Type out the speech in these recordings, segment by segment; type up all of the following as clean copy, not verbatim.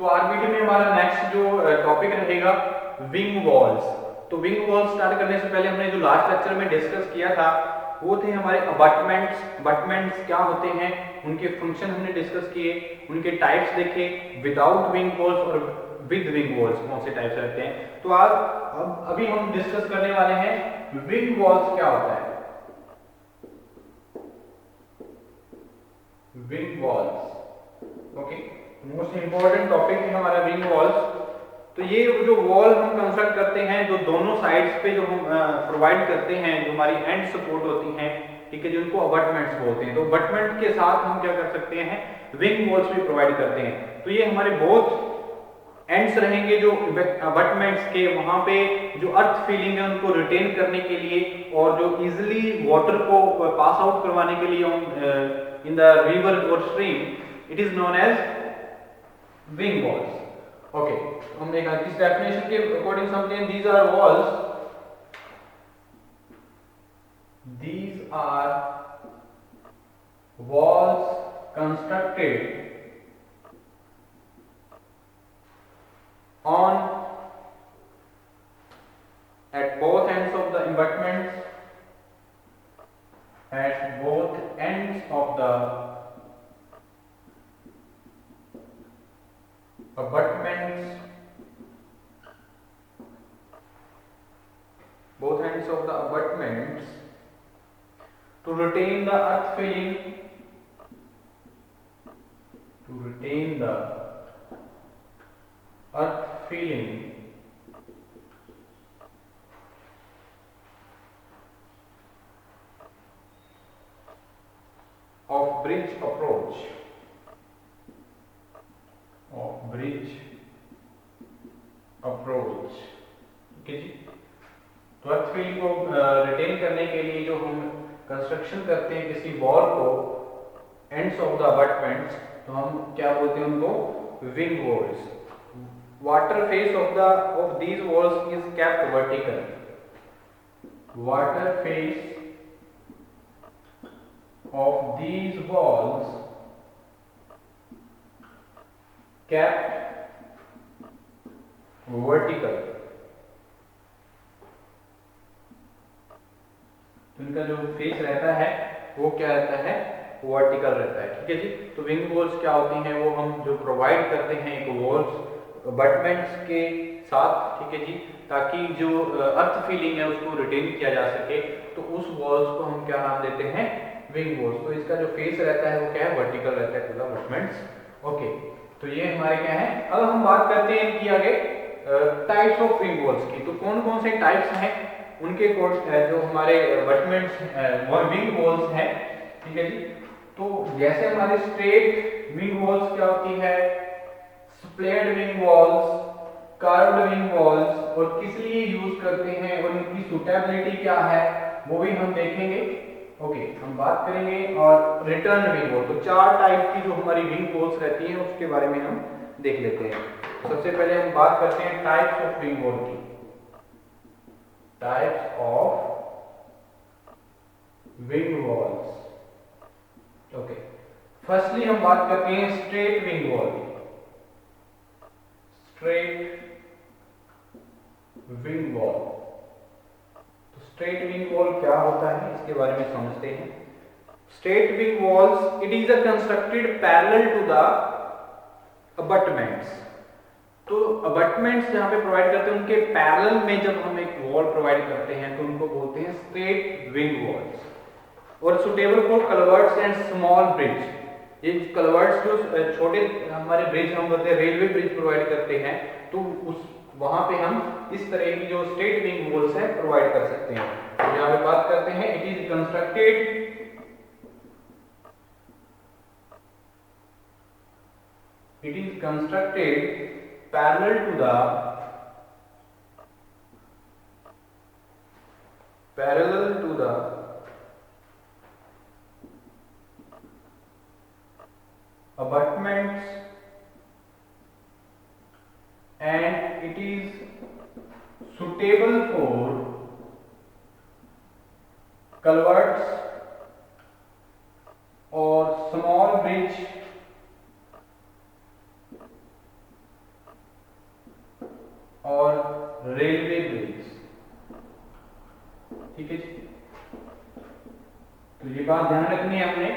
तो आरबीडी में हमारा नेक्स्ट जो टॉपिक रहेगा विंग वॉल्स। तो विंग वॉल्स स्टार्ट करने से पहले हमने जो लास्ट लेक्चर में डिस्कस किया था वो थे हमारे अबटमेंट्स। अबटमेंट्स क्या होते हैं, उनके फंक्शन हमने डिस्कस किए, उनके टाइप्स देखे, विदाउट विंग वॉल्स और विद विंग वॉल्स कौन से टाइप्स रहते हैं। तो आज अब अभी हम डिस्कस करने वाले हैं विंग वॉल्स क्या होता है। Wing walls, okay, most important topic है हमारा विंग वॉल्स। तो ये जो वॉल हम कंस्ट्रक्ट करते हैं, जो दोनों साइड्स पे जो हम प्रोवाइड करते हैं, जो हमारी एंड सपोर्ट होती हैं, ठीक है, जिनको अबटमेंट्स बोलते हैं। तो अबटमेंट के साथ हम क्या कर सकते हैं, विंग वॉल्स भी प्रोवाइड करते हैं। तो ये हमारे बहुत एंड्स रहेंगे जो अबटमेंट्स के, वहां पे जो अर्थ फीलिंग है उनको रिटेन करने के लिए और जो इजिली वाटर को पास आउट करवाने के लिए इन द रिवर और stream, it is known as wing walls. Okay, हम एक इस डेफिनेशन के अकॉर्डिंग समझते हैं। These are walls constructed on at both ends of the abutments, at both ends of the abutments, both ends of the abutments, to retain the earth filling, to retain the earth filling of bridge approach, of bridge approach, ठीक है जी। तो अर्थ feeling को retain करने के लिए जो हम कंस्ट्रक्शन करते हैं किसी वॉल को, एंड्स ऑफ द अबटमेंट्स, तो हम क्या बोलते हैं उनको, wing walls. Water face of these walls is kept vertical. Water face of these walls kept vertical. तो इनका जो फेस रहता है वो क्या रहता है, वर्टिकल रहता है, ठीक है जी। तो विंग वॉल्स क्या होती हैं, वो हम जो प्रोवाइड करते हैं एक वॉल्स अबटमेंट्स के साथ, ठीक है जी, ताकि जो अर्थ फीलिंग है उसको रिटेन किया जा सके। तो उस वॉल्स को हम क्या नाम देते हैं, विंग वॉल्स। तो इसका जो फेस रहता है वो क्या है, वर्टिकल रहता है टू द अबटमेंट्स। ओके, तो ये हमारे क्या है। अब हम बात करते हैं कि आगे टाइप्स ऑफ विंग वॉल्स की। तो कौन कौन से टाइप्स हैं उनके जो हमारे अबटमेंट्स और विंग वॉल्स हैं, ठीक है जी। तो जैसे हमारे स्ट्रेट विंग वॉल्स क्या होती है, splayed wing walls, curved wing walls, और किस लिए यूज करते हैं और इनकी सूटेबिलिटी क्या है वो भी हम देखेंगे। ओके, हम बात करेंगे। और रिटर्न विंग वॉल, तो चार टाइप की जो हमारी विंग वॉल्स रहती हैं उसके बारे में हम देख लेते हैं। सबसे पहले हम बात करते हैं टाइप्स ऑफ विंग वॉल की। Types of wing walls, okay. Firstly हम बात करते हैं स्ट्रेट विंग वॉल की। स्ट्रेट विंग वॉल, तो स्ट्रेट विंग वॉल क्या होता है इसके बारे में समझते हैं। Straight wing walls, it is constructed parallel to the abutments. तो अबटमेंट्स जहां पे प्रोवाइड करते हैं उनके पैरेलल में जब हम एक वॉल प्रोवाइड करते हैं तो उनको बोलते हैं स्ट्रेट विंग वॉल्स। और suitable for culverts and small bridge. ये कलवर्ट्स जो छोटे हमारे ब्रिज हम बोलते हैं, रेलवे ब्रिज प्रोवाइड करते हैं, तो उस वहां पे हम इस तरह की जो स्ट्रेट विंग वॉल्स है प्रोवाइड कर सकते हैं। तो यहाँ पे बात करते हैं, it is constructed parallel to the abutments, and it is suitable for culverts or small bridge railway bridge. ठीक है जी, तो ये बात ध्यान रखनी है हमने।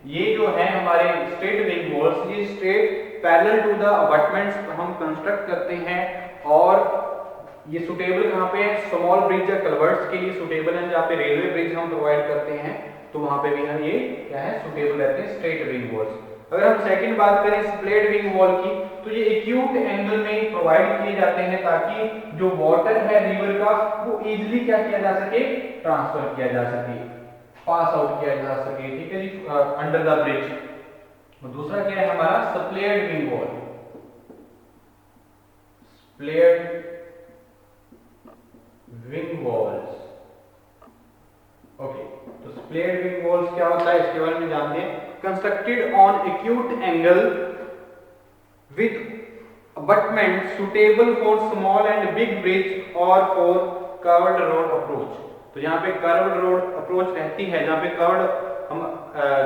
ये जो है हमारे स्ट्रेट विंग वॉल्स, ये स्ट्रेट पैरेलल टू द अबटमेंट्स हम कंस्ट्रक्ट करते हैं, और ये सुटेबल कहाँ पे है, स्मॉल ब्रिज या कलवर्ट्स के लिए सुटेबल है। जहाँ पे रेलवे ब्रिज हम प्रोवाइड करते हैं तो वहां पे भी हम ये क्या है, सुटेबल रहते हैं स्ट्रेट विंग वॉल्स। अगर हम सेकंड बात करें स्प्लिट विंग वॉल की, तो ये एक्यूट एंगल में प्रोवाइड किए जाते हैं ताकि जो वाटर है रिवर का वो इजीली क्या किया जा सके, ट्रांसफर किया जा सके, पास आउट किया जा सके। ठीक है जी, अंडर द ब्रिज। दूसरा क्या है हमारा split wing wall, split wing walls. Okay, तो स्प्लिट विंग वॉल्स क्या होता है इसके बारे में जानते हैं। Constructed on acute angle with abutment suitable for small and big bridge और फॉर कर्व्ड रोड अप्रोच। तो यहाँ पे कर्व्ड रोड अप्रोच रहती है, जहाँ पे कर्व्ड हम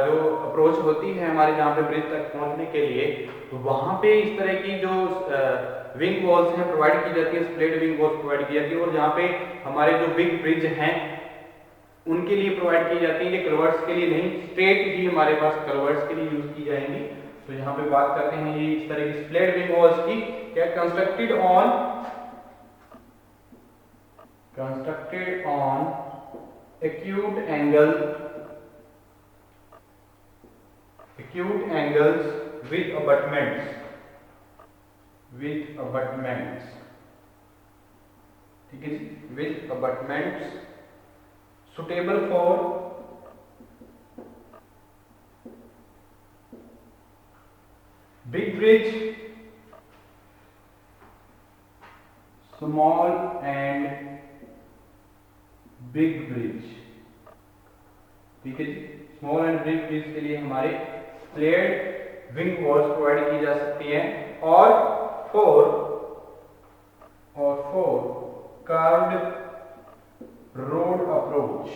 जो अप्रोच होती है हमारे जहाँ पे ब्रिज तक पहुंचने के लिए, तो वहां पे इस तरह की जो विंग वॉल्स हैं प्रोवाइड की जाती है, स्प्लिट विंग वॉल्स प्रोवाइड की जाती है। और जहाँ पे हमारे जो बिग ब्रिज हैं उनके लिए प्रोवाइड की जाती है, ये कलवर्ट्स के लिए नहीं, स्ट्रेट ही हमारे पास कलवर्ट्स के लिए यूज की जाएंगी। तो यहाँ पे बात करते हैं ये इस तरह की स्प्लिट विंग वॉल्स की, क्या constructed on acute angles with abutments, ठीक है जी, with abutments suitable for big bridge, small and big bridge. ठीक है जी, स्मॉल एंड बिग ब्रिज के लिए हमारे स्प्लिट विंग वॉल्स प्रोवाइड की जा सकती है, और फोर कर्व्ड रोड अप्रोच।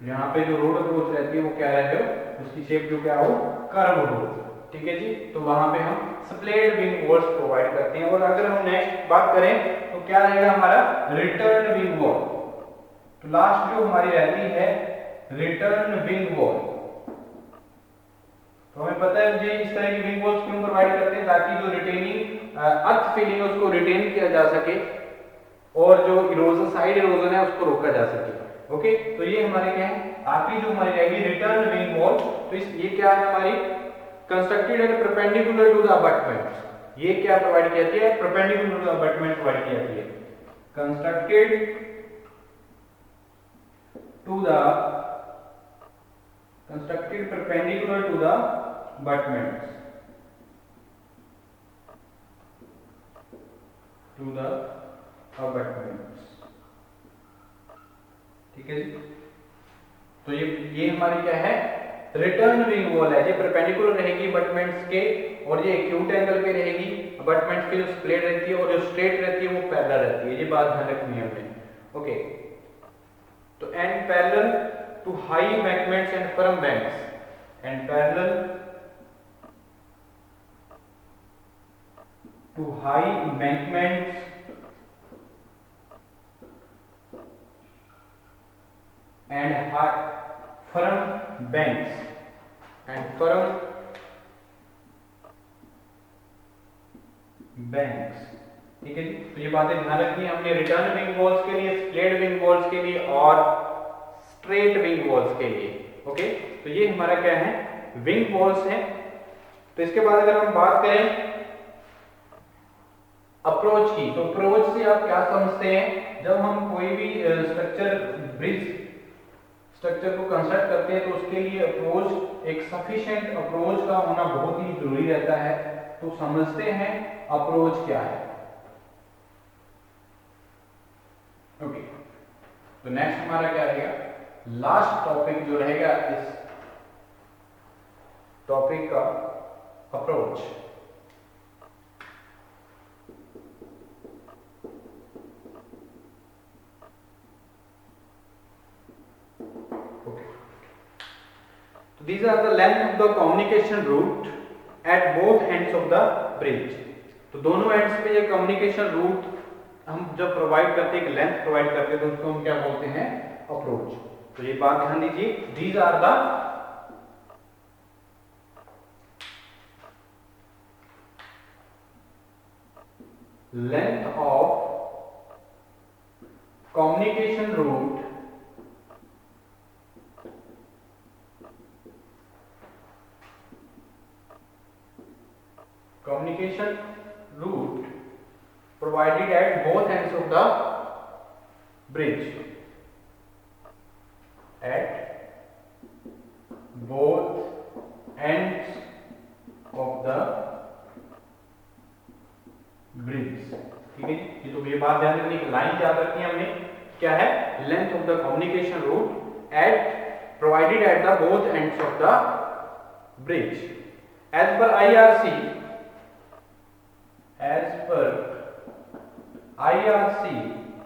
यहाँ पे जो रोड अप्रोच रहती है वो क्या रहती है, उसकी शेप जो क्या हो, कर्व हो। ठीक है जी, तो वहां पे हम स्प्लिट विंग वॉल्स प्रोवाइड करते हैं। और अगर हम नेक्स्ट बात करें तो क्या रहेगा हमारा रिटर्न विंग वॉल। तो लास्ट जो हमारी रहती है रिटर्न विंग वॉल। तो हमें पता है मुझे इस तरह की विंग वॉल्स क्यों प्रोवाइड करते हैं, ताकि जो रिटेनिंग अर्थ फीलिंग है उसको रिटेन किया जा सके और जो इरोजन, साइड इरोजन है उसको रोका जा सके। ओके, तो ये हमारे क्या है, आखिरी जो हमारी रहेगी रिटर्न विंग वॉल। तो ये क्या है हमारी, constructed and perpendicular to the abutment. ये क्या प्रोवाइड की जाती है, perpendicular to the abutment provide की जाती है, constructed perpendicular to the abutments, ठीक है जी। तो ये हमारी क्या है, रिटर्न विंग वॉल है। ये परपेंडिकुलर रहेगी अबटमेंट्स के, और ये एक्यूट एंगल पे रहेगी। अबटमेंट्स की जो स्प्लिट रहती है और जो स्ट्रेट रहती है वो पैरेलल रहती है, ये बात ध्यान रखनी है हमने। ओके, तो and parallel to high embankments and firm banks, and parallel to high embankments and firm banks ठीक है जी। तो ये बातें ध्यान रखनी है हमने रिटर्न विंग वॉल्स के लिए, स्प्लिट विंग वॉल्स के लिए और स्ट्रेट विंग वॉल्स के लिए। ओके, तो ये हमारा क्या है, विंग वॉल्स हैं। तो इसके बाद अगर हम बात करें अप्रोच की, तो अप्रोच से आप क्या समझते हैं, जब हम कोई भी ब्रिज स्ट्रक्चर को कंस्ट्रक्ट करते हैं तो उसके लिए अप्रोच, एक सफिशिएंट अप्रोच का होना बहुत ही जरूरी रहता है। तो समझते हैं अप्रोच क्या है। ओके, तो नेक्स्ट हमारा क्या रहेगा, लास्ट टॉपिक जो रहेगा इस टॉपिक का, approach. These are the length of the communication route at both ends of the bridge। तो दोनों एंड्स पे ये कम्युनिकेशन रूट हम जब प्रोवाइड करते हैं, एक लेंथ प्रोवाइड करते हैं, तो उसको हम क्या बोलते हैं, अप्रोच। तो ये बात ध्यान दीजिए, these are the length of communication route provided at both ends of the bridge, at both ends of the bridge। ठीक है जी, तो ये बात ध्यान रखनी, लाइन याद रखनी है हमने, क्या है, length of the communication route at provided at the both ends of the bridge. As per IRC,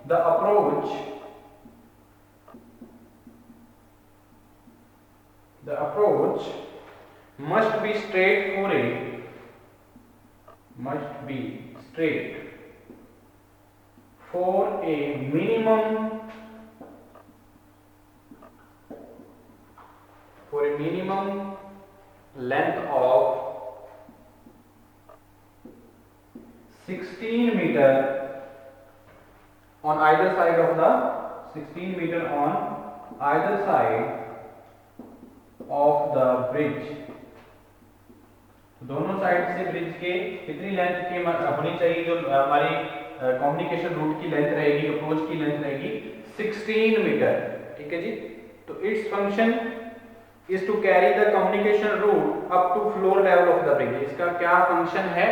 the approach must be straight for a minimum length of 16 meter on either side of the 16 meter on either side of the bridge। दोनों side से bridge के कितनी length की होनी चाहिए, जो हमारी communication route की लेंथ रहेगी, अप्रोच की लेंथ रहेगी 16 मीटर। ठीक है जी, तो its function is to carry the communication route up to floor level of the bridge. इसका क्या फंक्शन है,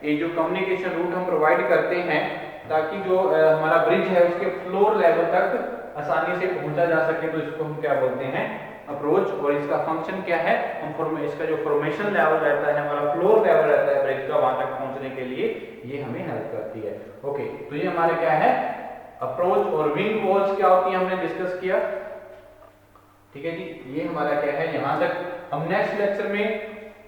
ये जो कम्युनिकेशन रूट हम प्रोवाइड करते हैं ताकि जो हमारा ब्रिज है उसके फ्लोर लेवल तक आसानी से पहुंचा जा सके, तो इसको हम क्या बोलते हैं, अप्रोच। और इसका फंक्शन क्या है, हम इसका जो फॉर्मेशन लेवल रहता है, हमारा फ्लोर लेवल रहता है ब्रिज का, वहां तक पहुंचने के लिए ये हमें हेल्प करती है। ओके, तो ये हमारे क्या है, अप्रोच। और विंग वॉल्स क्या होती है हमने डिस्कस किया। ठीक है जी, ये हमारा क्या है, यहां तक। हम नेक्स्ट लेक्चर में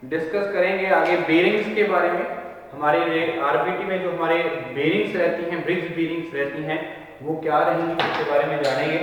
डिस्कस करेंगे आगे बेरिंग्स के बारे में। हमारे आरबीटी में जो हमारे बेरिंग्स रहती हैं, ब्रिज बेरिंग्स रहती हैं, वो क्या रहेंगी, इसके बारे में जानेंगे।